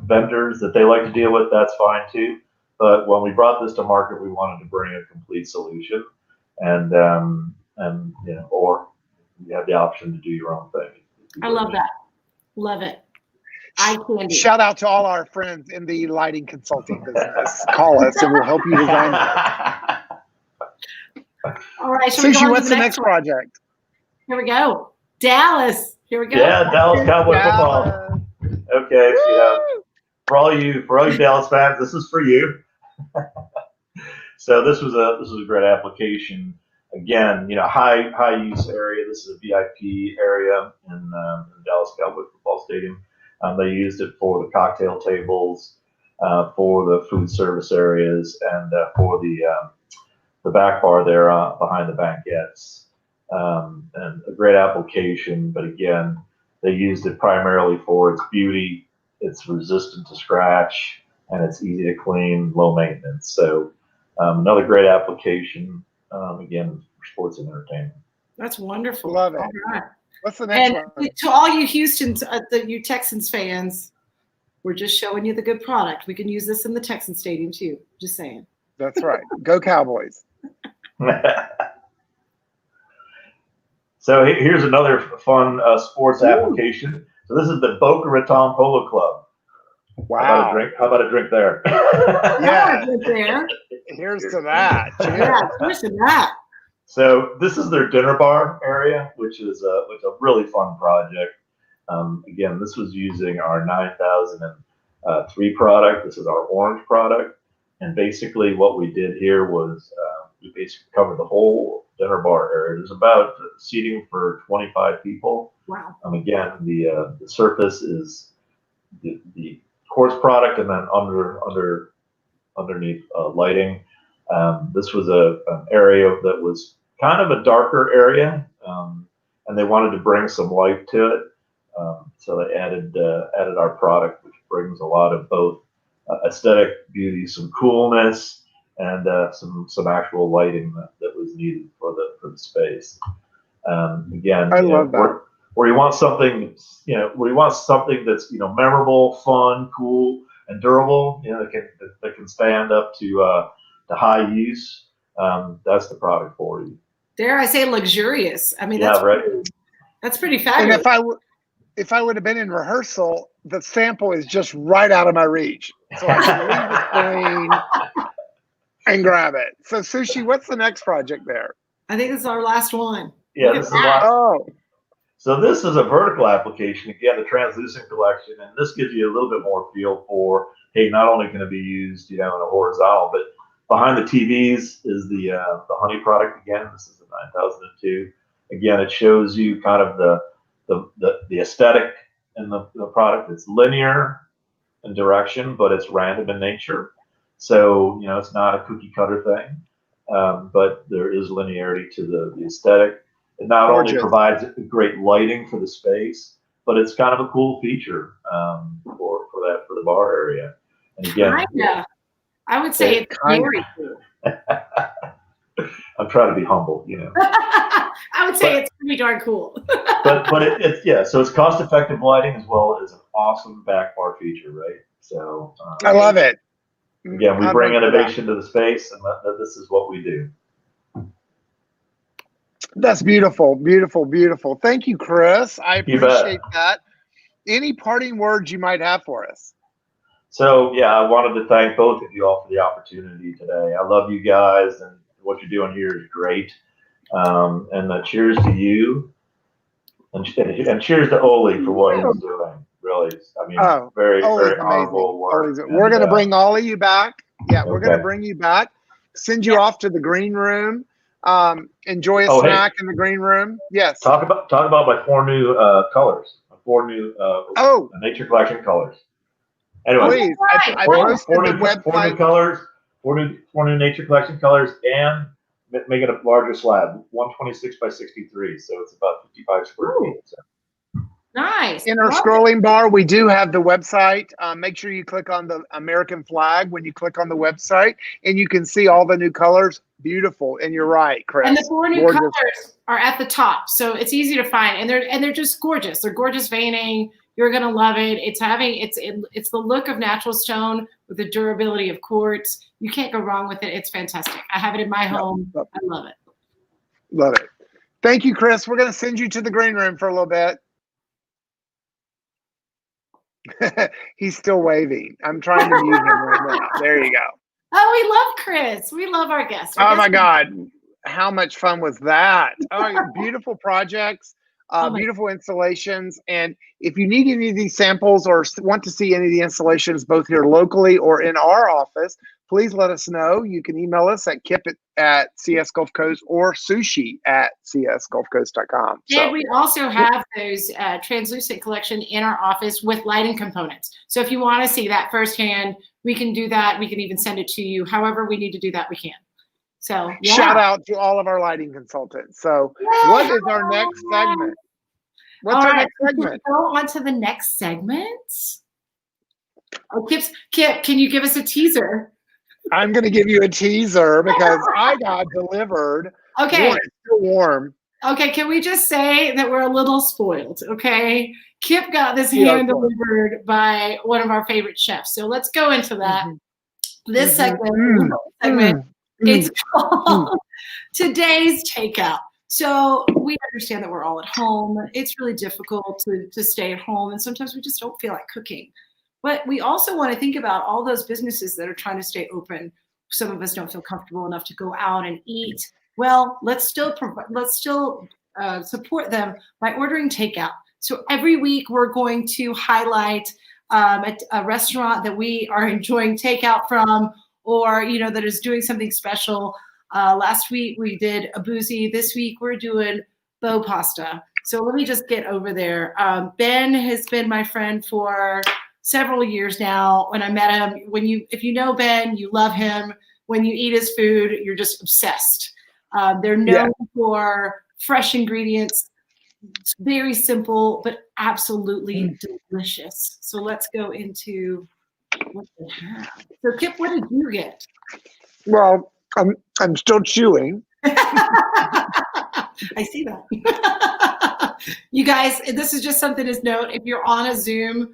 vendors that they like to deal with, that's fine too. But when we brought this to market, we wanted to bring a complete solution, and or you have the option to do your own thing. I love that. Love it. Shout out to all our friends in the lighting consulting business. Call us and we'll help you design it. All right. Sushi, what's the next project? Here we go. Dallas. Here we go. Yeah, Dallas Cowboy football. Okay. Yeah. For all you Dallas fans, this is for you. So this was a great application. Again, high use area. This is a VIP area in Dallas Cowboy football stadium. They used it for the cocktail tables, for the food service areas, and for the back bar there behind the banquettes. And a great application, but again, they used it primarily for its beauty it's resistant to scratch, and it's easy to clean, low maintenance. So another great application, again, for sports and entertainment. That's wonderful. Love it. All right. What's the next And one? to all you Houston, you Texans fans, we're just showing you the good product. We can use this in the Texan Stadium too. Just saying. That's right. Go Cowboys. So here's another fun sports application. So this is the Boca Raton Polo Club. Wow. How about a drink there? Yeah. There. Here's to that. Yeah, here's to that. So this is their dinner bar area, which is a really fun project. Again, this was using our 9003 product. This is our orange product. And basically what we did here was we basically covered the whole dinner bar area. There's about seating for 25 people. Wow. Again, the surface is the coarse product, and then underneath lighting. This was an area that was kind of a darker area, and they wanted to bring some light to it. So they added our product, which brings a lot of both aesthetic beauty, some coolness, and some actual lighting that was needed for the space. Again, I love that. Where you want something, that's memorable, fun, cool, and durable, that can stand up to high use. That's the product for you. Dare I say luxurious? I mean, that's pretty And fabulous. if I would have been in rehearsal, the sample is just right out of my reach. So I can leave the screen and grab it. So Sushi, what's the next project there? I think this is our last one. Yeah, Look this at is that. Oh, So this is a vertical application, again, the translucent collection, and this gives you a little bit more feel for, hey, not only can it be used, in a horizontal, but behind the TVs is the honey product again. This is the 9002. Again, it shows you kind of the aesthetic in the product. It's linear in direction, but it's random in nature. So, it's not a cookie cutter thing, but there is linearity to the aesthetic. It not only provides great lighting for the space, but it's kind of a cool feature for the bar area. And again, I would say it's very cool. I'm trying to be humble, I would say it's pretty darn cool. but so it's cost-effective lighting as well as an awesome back bar feature, right? So I love it. Again, we bring innovation to the space, and this is what we do. That's beautiful, beautiful, beautiful. Thank you, Chris. I appreciate that. Any parting words you might have for us? So, I wanted to thank both of you all for the opportunity today. I love you guys, and what you're doing here is great. And cheers to you, and cheers to Oli for what he's doing. Really, I mean, very honorable work. We're going to bring you back. Yeah, we're going to bring you back. Send you off to the green room. Enjoy a snack in the green room. Yes. Talk about my 4 new colors. 4 new Nature Collection colors. Anyway, please. I posted the website. 4 new colors. 4 new Nature Collection colors, and make it a larger slab, 126 by 63. So it's about 55 square feet. So. Nice. In our scrolling bar, we do have the website. Make sure you click on the American flag when you click on the website, and you can see all the new colors. Beautiful. And you're right, Chris. And the 4 new colors are at the top, so it's easy to find, and they're just gorgeous. They're gorgeous veining. You're gonna love it. It's the look of natural stone with the durability of quartz. You can't go wrong with it. It's fantastic. I have it in my home. I love it. Love it. Thank you, Chris. We're gonna send you to the green room for a little bit. He's still waving. I'm trying to mute him right now. There you go. Oh, we love Chris. We love our guests. My God. How much fun was that? Beautiful projects, beautiful installations. And if you need any of these samples or want to see any of the installations, both here locally or in our office, please let us know. You can email us at kip@CS Gulf Coast or sushi@csgulfcoast.com. And we also have those translucent collection in our office with lighting components. So if you want to see that firsthand, we can do that. We can even send it to you. However we need to do that, we can. So shout out to all of our lighting consultants. So what is our next segment? What's our next segment? Go on to the next segment. Oh, Kip, can you give us a teaser? I'm going to give you a teaser because I got delivered. Okay. It's still warm. Okay, can we just say that we're a little spoiled, okay? Kip got this hand delivered by one of our favorite chefs. So let's go into that. This segment, it's called Today's Takeout. So we understand that we're all at home. It's really difficult to stay at home, and sometimes we just don't feel like cooking. But we also want to think about all those businesses that are trying to stay open. Some of us don't feel comfortable enough to go out and eat. Well, let's still support them by ordering takeout. So every week we're going to highlight a restaurant that we are enjoying takeout from, or that is doing something special. Last week we did a boozy. This week we're doing Bo Pasta. So let me just get over there. Ben has been my friend for several years now. When I met him, if you know Ben, you love him. When you eat his food, you're just obsessed. They're known for fresh ingredients. It's very simple, but absolutely delicious. So let's go into what they have. So Kip, what did you get? Well, I'm still chewing. I see that. You guys, this is just something to note. If you're on a Zoom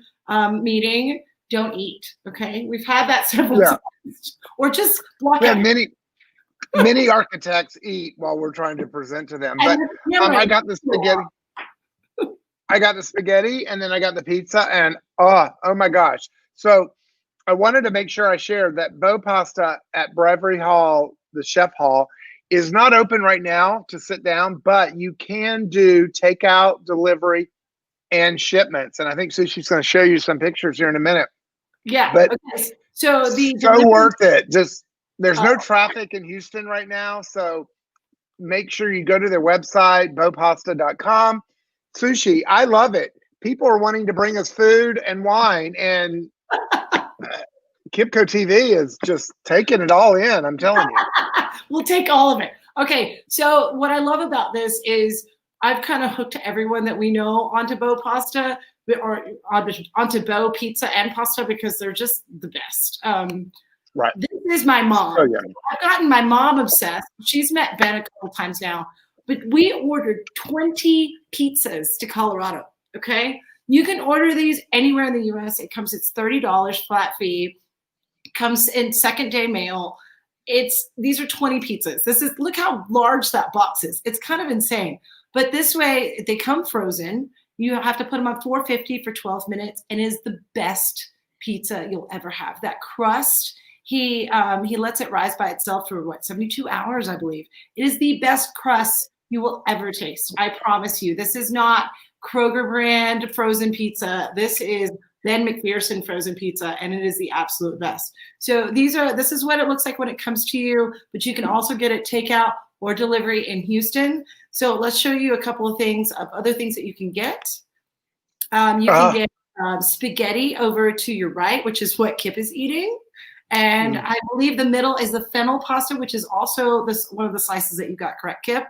meeting, don't eat. Okay, we've had that several times. Or just block out. Many architects eat while we're trying to present to them. But I got the spaghetti. I got the spaghetti, and then I got the pizza, and oh my gosh! So I wanted to make sure I shared that Bo Pasta at Bravery Hall, the Chef Hall, is not open right now to sit down, but you can do takeout, delivery, and shipments. And I think Sushi's going to show you some pictures here in a minute. Yeah. But okay. So worth it. Just there's no traffic in Houston right now, so make sure you go to their website, bopasta.com. Sushi, I love it. People are wanting to bring us food and wine, and KipCo TV is just taking it all in. I'm telling you. We'll take all of it. Okay, so what I love about this is I've kind of hooked everyone that we know onto Bo Pasta or onto Bo Pizza and Pasta because they're just the best. Right. This is my mom. Oh, yeah. I've gotten my mom obsessed. She's met Ben a couple times now, but we ordered 20 pizzas to Colorado. Okay, you can order these anywhere in the U.S. It comes. It's $30 flat fee. It comes in second day mail. These are 20 pizzas. Look how large that box is. It's kind of insane. But this way, they come frozen. You have to put them on $4.50 for 12 minutes, and it is the best pizza you'll ever have. That crust. He lets it rise by itself for 72 hours, I believe. It is the best crust you will ever taste. I promise you. This is not Kroger brand frozen pizza. This is Ben McPherson frozen pizza, and it is the absolute best. So this is what it looks like when it comes to you, but you can also get it takeout or delivery in Houston. So let's show you a couple of things of other things that you can get. You can get spaghetti over to your right, which is what Kip is eating. And I believe the middle is the fennel pasta, which is also one of the slices that you got, correct, Kip?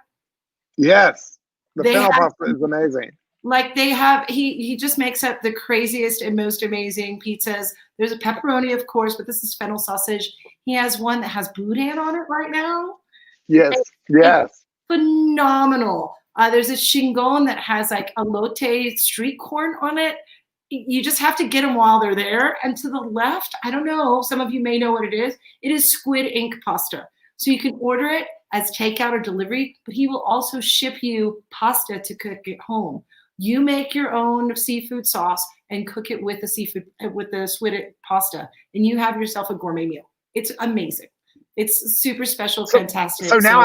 Yes. The fennel pasta is amazing. Like he just makes up the craziest and most amazing pizzas. There's a pepperoni, of course, but this is fennel sausage. He has one that has boudin on it right now. Yes, yes. Phenomenal. There's a shingon that has like elote street corn on it. You just have to get them while they're there. And to the left, I don't know, some of you may know what it is. It is squid ink pasta. So you can order it as takeout or delivery, but he will also ship you pasta to cook at home. You make your own seafood sauce and cook it with the squid pasta, and you have yourself a gourmet meal. It's amazing. It's super special, fantastic. So now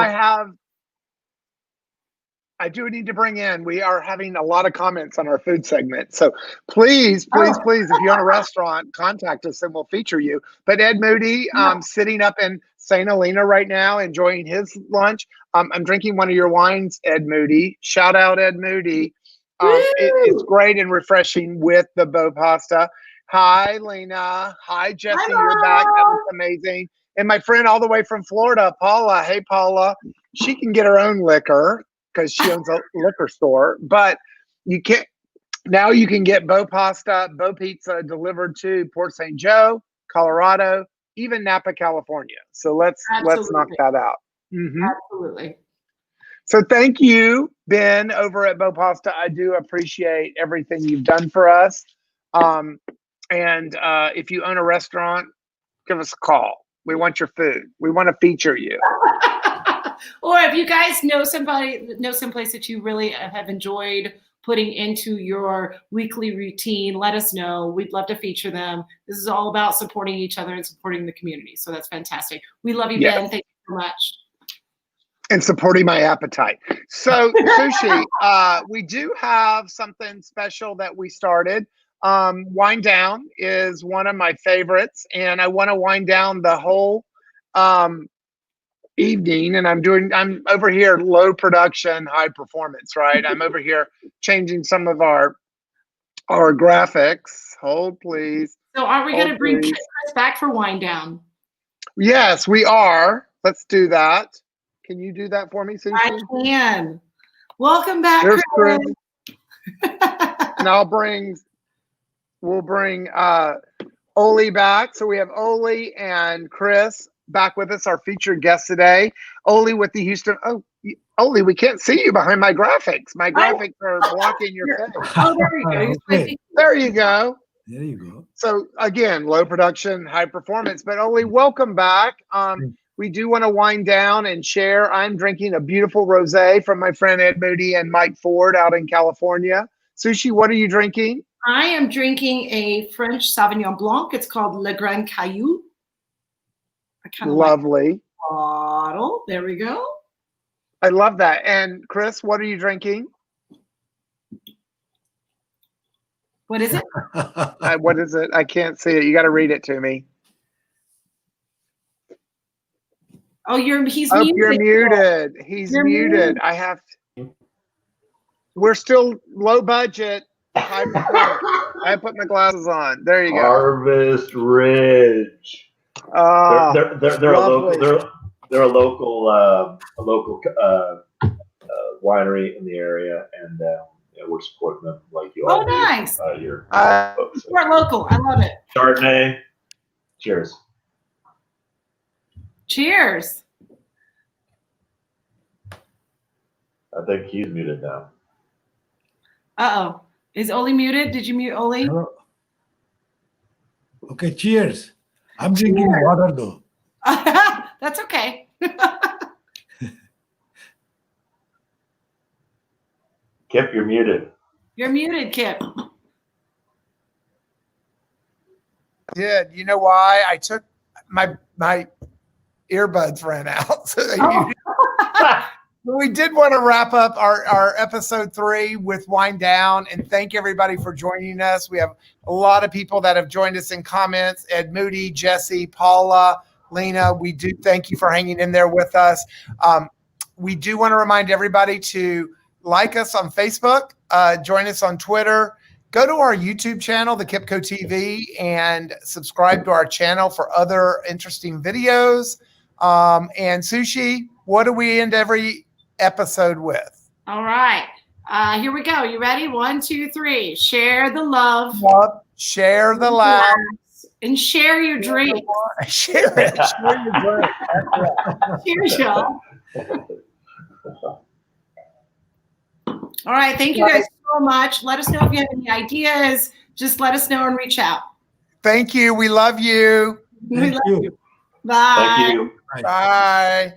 I do need to bring in, we are having a lot of comments on our food segment. So please, if you own a restaurant, contact us and we'll feature you. But Ed Moody, sitting up in St. Helena right now, enjoying his lunch. I'm drinking one of your wines, Ed Moody. Shout out, Ed Moody. It's great and refreshing with the Bo Pasta. Hi, Lena. Hi, Jesse. You're back. That was amazing. And my friend all the way from Florida, Paula. Hey, Paula. She can get her own liquor because she owns a liquor store. But you can't. Now you can get Bo Pasta, Bo Pizza delivered to Port St. Joe, Colorado, even Napa, California. So let's knock that out. Absolutely. So thank you, Ben, over at Bo Pasta. I do appreciate everything you've done for us. And if you own a restaurant, give us a call. We want your food. We want to feature you. Or if you guys know someplace that you really have enjoyed putting into your weekly routine, let us know. We'd love to feature them. This is all about supporting each other and supporting the community. So that's fantastic. We love you, Ben. Thank you so much. And supporting my appetite. So Sushi, we do have something special that we started. Wind down is one of my favorites, and I want to wind down the whole evening. And I'm over here low production, high performance, right? I'm over here changing some of our graphics. Hold, please. So are we going to bring Chris back for wind down? Yes, we are. Let's do that. Can you do that for me, Sushi? I can. Welcome back, Chris. And we'll bring Oli back. So we have Oli and Chris back with us, our featured guest today. Oli with the Houston. Oh, Oli, we can't see you behind my graphics. My graphics are blocking your face. Oh, there you go. Okay. There you go. There you go. So again, low production, high performance. But Oli, welcome back. We do want to wind down and share. I'm drinking a beautiful rosé from my friend Ed Moody and Mike Ford out in California. Sushi, what are you drinking? I am drinking a French Sauvignon Blanc. It's called Le Grand Caillou. I kind of Lovely. like the bottle. There we go. I love that. And Chris, what are you drinking? What is it? What is it? I can't see it. You got to read it to me. Oh, he's Oh, muted. you're muted. You're muted. I have to. We're still low budget. High performance. I put my glasses on. There you go. Harvest Ridge. Oh, they're a local winery in the area, and we're supporting them like you all. Oh, nice. Your folks. We're local. I love it. Chardonnay. Cheers. Cheers. I think he's muted now. Uh-oh. Is Oli muted? Did you mute Oli? Hello. Okay, cheers. I'm drinking water though. That's okay. Kip, you're muted. You're muted, Kip. did. You know why? I took my earbuds ran out. So we did want to wrap up our episode 3 with Wind Down and thank everybody for joining us. We have a lot of people that have joined us in comments. Ed Moody, Jesse, Paula, Lena, we do thank you for hanging in there with us. We do want to remind everybody to like us on Facebook, join us on Twitter, go to our YouTube channel, the KipCo TV, and subscribe to our channel for other interesting videos. And Sushi, what do we end every episode with? All right. Here we go. You ready? 1, 2, 3. Share the love. Share the laugh. And share your drink. Share it. Share your drink. Cheers, y'all. All right. Thank you guys so much. Let us know if you have any ideas. Just let us know and reach out. Thank you. We love you. Thank you. Bye. Thank you. Bye.